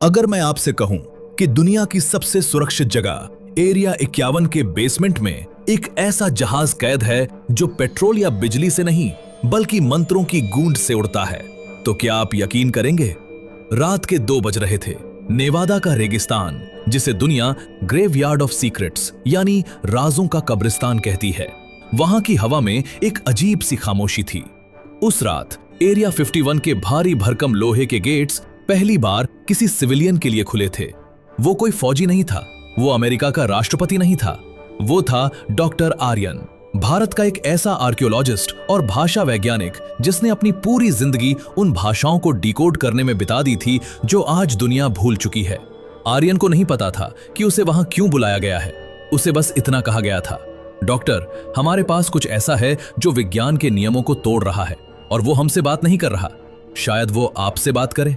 अगर मैं आपसे कहूं कि दुनिया की सबसे सुरक्षित जगह एरिया 51 के बेसमेंट में एक ऐसा जहाज कैद है जो पेट्रोल या बिजली से नहीं बल्कि मंत्रों की गूंज से उड़ता है, तो क्या आप यकीन करेंगे? रात के 2 बज रहे थे। नेवादा का रेगिस्तान, जिसे दुनिया ग्रेवयार्ड ऑफ सीक्रेट्स यानी राजों का कब्रिस्तान कहती है, वहां की हवा में एक अजीब सी खामोशी थी। उस रात एरिया 51 के भारी भरकम लोहे के गेट्स पहली बार किसी सिविलियन के लिए खुले थे। वो कोई फौजी नहीं था, वो अमेरिका का राष्ट्रपति नहीं था, वो था डॉक्टर आर्यन, भारत का एक ऐसा आर्कियोलॉजिस्ट और भाषा वैज्ञानिक जिसने अपनी पूरी जिंदगी उन भाषाओं को डिकोड करने में बिता दी थी जो आज दुनिया भूल चुकी है। आर्यन को नहीं पता था कि उसे वहां क्यों बुलाया गया है। उसे बस इतना कहा गया था, डॉक्टर, हमारे पास कुछ ऐसा है जो विज्ञान के नियमों को तोड़ रहा है और वो हमसे बात नहीं कर रहा, शायद वो आपसे बात करे।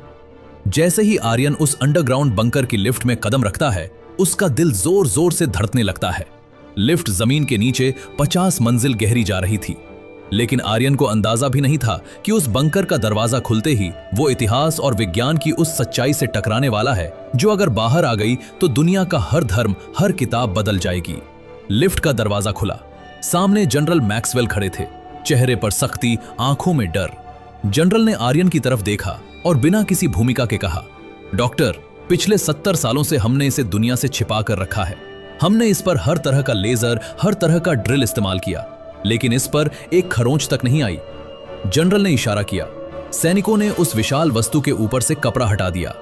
जैसे ही आर्यन उस अंडरग्राउंड बंकर की लिफ्ट में कदम रखता है, उसका दिल जोर जोर से धड़कने लगता है। लिफ्ट जमीन के नीचे 50 मंजिल गहरी जा रही थी, लेकिन आर्यन को अंदाजा भी नहीं था कि उस बंकर का दरवाजा खुलते ही वो इतिहास और विज्ञान की उस सच्चाई से टकराने वाला है जो अगर बाहर आ गई तो दुनिया का हर धर्म, हर किताब बदल जाएगी। लिफ्ट का दरवाजा खुला। सामने जनरल मैक्सवेल खड़े थे, चेहरे पर सख्ती, आंखों में डर। जनरल ने आर्यन की तरफ देखा और बिना किसी भूमिका के कहा, डॉक्टर, पिछले 70 सालों से हमने इसे दुनिया से छिपा कर रखा है। हमने इस पर हर तरह का लेजर, हर तरह का ड्रिल इस्तेमाल किया, लेकिन इस पर एक खरोंच तक नहीं आई। जनरल ने इशारा किया। सैनिकों ने उस विशाल वस्तु के ऊपर से कपड़ा हटा दिया।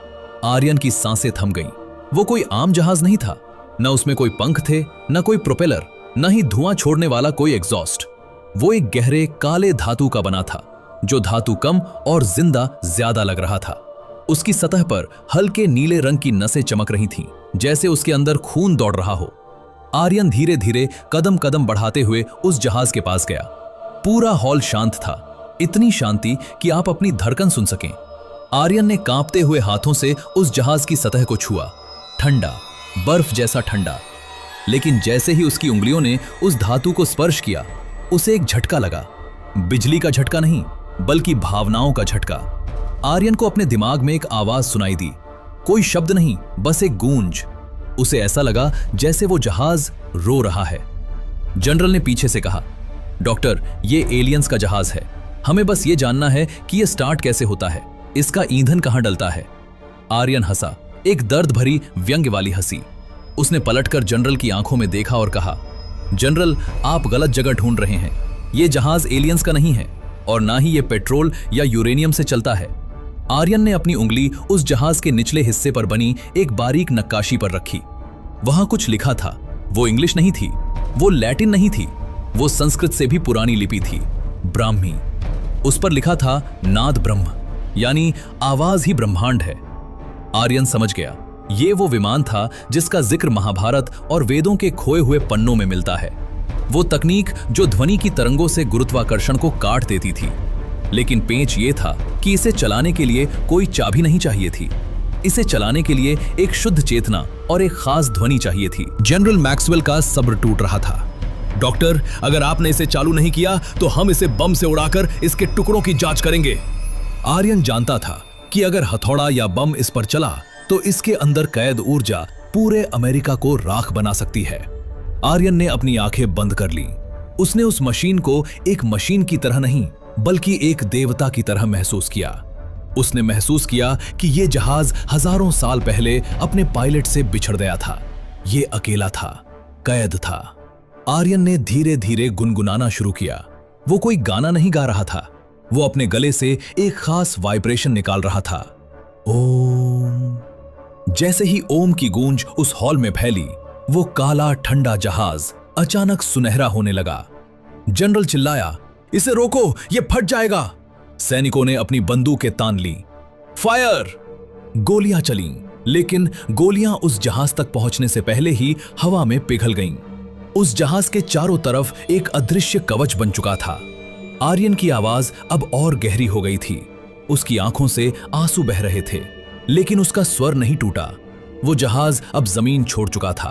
आर्यन की सांसें थम गईं। वो कोई आम जहाज नहीं था, न उसमें कोई पंख थे, न कोई प्रोपेलर, न ही धुआं छोड़ने वाला कोई एग्जॉस्ट। वो एक गहरे काले धातु का बना था, जो धातु कम और जिंदा ज्यादा लग रहा था। उसकी सतह पर हल्के नीले रंग की नसें चमक रही थीं, जैसे उसके अंदर खून दौड़ रहा हो। आर्यन धीरे धीरे कदम कदम बढ़ाते हुए उस जहाज के पास गया। पूरा हॉल शांत था, इतनी शांति कि आप अपनी धड़कन सुन सकें। आर्यन ने कांपते हुए हाथों से उस जहाज की सतह को छुआ। ठंडा, बर्फ जैसा ठंडा। लेकिन जैसे ही उसकी उंगलियों ने उस धातु को स्पर्श किया, उसे एक झटका लगा। बिजली का झटका नहीं, बल्कि भावनाओं का झटका। आर्यन को अपने दिमाग में एक आवाज सुनाई दी, कोई शब्द नहीं, बस एक गूंज। उसे ऐसा लगा जैसे वो जहाज रो रहा है। जनरल ने पीछे से कहा, डॉक्टर, ये एलियंस का जहाज है, हमें बस ये जानना है कि ये स्टार्ट कैसे होता है, इसका ईंधन कहां डलता है। आर्यन हंसा, एक दर्द भरी व्यंग्य वाली हंसी। उसने पलटकर जनरल की आंखों में देखा और कहा, जनरल, आप गलत जगह ढूंढ रहे हैं। ये जहाज एलियंस का नहीं है और ना ही ये पेट्रोल या यूरेनियम से चलता है। आर्यन ने अपनी उंगली उस जहाज के निचले हिस्से पर बनी एक बारीक नक्काशी पर रखी। वहां कुछ लिखा था। वो इंग्लिश नहीं थी, वो लैटिन नहीं थी, वो संस्कृत से भी पुरानी लिपि थी, ब्राह्मी। उस पर लिखा था नाद ब्रह्म, यानी आवाज ही ब्रह्मांड है। आर्यन समझ गया, ये वो विमान था जिसका जिक्र महाभारत और वेदों के खोए हुए पन्नों में मिलता है। वो तकनीक जो ध्वनि की तरंगों से गुरुत्वाकर्षण को काट देती थी। लेकिन पेंच ये था कि इसे चलाने के लिए कोई चाबी नहीं चाहिए थी। इसे चलाने के लिए एक शुद्ध चेतना और एक खास ध्वनि चाहिए थी। जनरल मैक्सवेल का सब्र टूट रहा था। डॉक्टर, अगर आपने इसे चालू नहीं किया तो हम इसे बम से उड़ाकर इसके टुकड़ों की जांच करेंगे। आर्यन जानता था कि अगर हथौड़ा या बम इस पर चला तो इसके अंदर कैद ऊर्जा पूरे अमेरिका को राख बना सकती है। आर्यन ने अपनी आंखें बंद कर ली। उसने उस मशीन को एक मशीन की तरह नहीं, बल्कि एक देवता की तरह महसूस किया। उसने महसूस किया कि यह जहाज हजारों साल पहले अपने पायलट से बिछड़ गया था। यह अकेला था, कैद था। आर्यन ने धीरे धीरे गुनगुनाना शुरू किया। वो कोई गाना नहीं गा रहा था, वो अपने गले से एक खास वाइब्रेशन निकाल रहा था। ओम। जैसे ही ओम की गूंज उस हॉल में फैली, वो काला ठंडा जहाज अचानक सुनहरा होने लगा। जनरल चिल्लाया, इसे रोको, ये फट जाएगा। सैनिकों ने अपनी बंदूकें तान ली। फायर! गोलियां चलीं, लेकिन गोलियां उस जहाज तक पहुंचने से पहले ही हवा में पिघल गईं। उस जहाज के चारों तरफ एक अदृश्य कवच बन चुका था। आर्यन की आवाज अब और गहरी हो गई थी। उसकी आंखों से आंसू बह रहे थे, लेकिन उसका स्वर नहीं टूटा। वो जहाज अब जमीन छोड़ चुका था।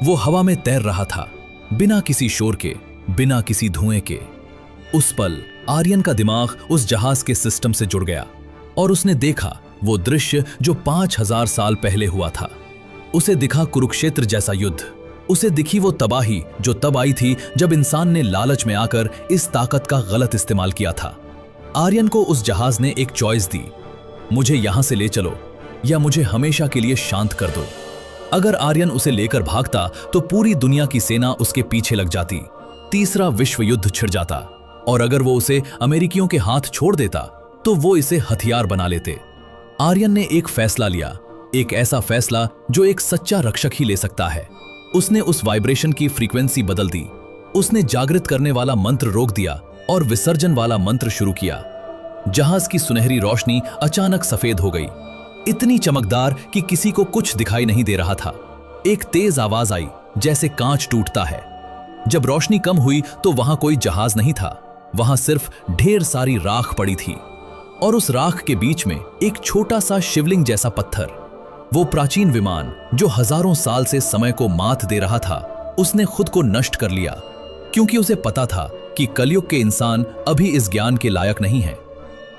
वो हवा में तैर रहा था, बिना किसी शोर के, बिना किसी धुएं के। उस पल आर्यन का दिमाग उस जहाज के सिस्टम से जुड़ गया और उसने देखा वो दृश्य जो 5000 साल पहले हुआ था। उसे दिखा कुरुक्षेत्र जैसा युद्ध। उसे दिखी वो तबाही जो तब आई थी जब इंसान ने लालच में आकर इस ताकत का गलत इस्तेमाल किया था। आर्यन को उस जहाज ने एक चॉइस दी, मुझे यहां से ले चलो या मुझे हमेशा के लिए शांत कर दो। अगर आर्यन उसे लेकर भागता तो पूरी दुनिया की सेना उसके पीछे लग जाती, तीसरा विश्व युद्ध छिड़ जाता। और अगर वो उसे अमेरिकियों के हाथ छोड़ देता तो वो इसे हथियार बना लेते। आर्यन ने एक फैसला लिया, एक ऐसा फैसला जो एक सच्चा रक्षक ही ले सकता है। उसने उस वाइब्रेशन की फ्रीक्वेंसी बदल दी। उसने जागृत करने वाला मंत्र रोक दिया और विसर्जन वाला मंत्र शुरू किया। जहाज की सुनहरी रोशनी अचानक सफेद हो गई, इतनी चमकदार कि किसी को कुछ दिखाई नहीं दे रहा था। एक तेज आवाज आई जैसे कांच टूटता है। जब रोशनी कम हुई तो वहां कोई जहाज नहीं था, वहां सिर्फ ढेर सारी राख पड़ी थी। और उस राख के बीच में एक छोटा सा शिवलिंग जैसा पत्थर, वो प्राचीन विमान जो हजारों साल से समय को मात दे रहा था, उसने खुद को नष्ट कर लिया, क्योंकि उसे पता था कि कलयुग के इंसान अभी इस ज्ञान के लायक नहीं हैं।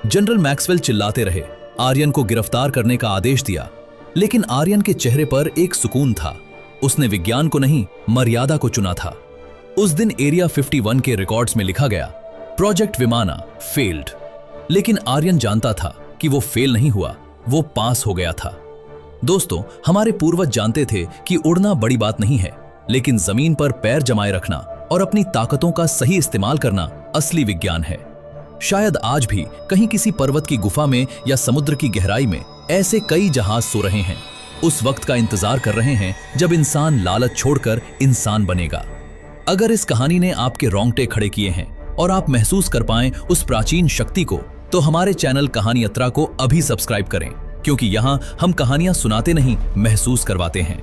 जनरल मैक्सवेल चिल्लाते रहे, आर्यन को गिरफ्तार करने का आदेश दिया, लेकिन आर्यन के चेहरे पर एक सुकून था। उसने विज्ञान को नहीं, मर्यादा को चुना था। उस दिन एरिया 51 के रिकॉर्ड्स में लिखा गया, प्रोजेक्ट विमाना फेल्ड। लेकिन आर्यन जानता था कि वो फेल नहीं हुआ, वो पास हो गया था। दोस्तों, हमारे पूर्वज जानते थे कि उड़ना बड़ी बात नहीं है, लेकिन जमीन पर पैर जमाए रखना और अपनी ताकतों का सही इस्तेमाल करना असली विज्ञान है। शायद आज भी कहीं किसी पर्वत की गुफा में या समुद्र की गहराई में ऐसे कई जहाज सो रहे हैं, उस वक्त का इंतजार कर रहे हैं जब इंसान लालच छोड़कर इंसान बनेगा। अगर इस कहानी ने आपके रोंगटे खड़े किए हैं और आप महसूस कर पाएं उस प्राचीन शक्ति को, तो हमारे चैनल कहानी यात्रा को अभी सब्सक्राइब करें, क्योंकि यहाँ हम कहानियां सुनाते नहीं, महसूस करवाते हैं।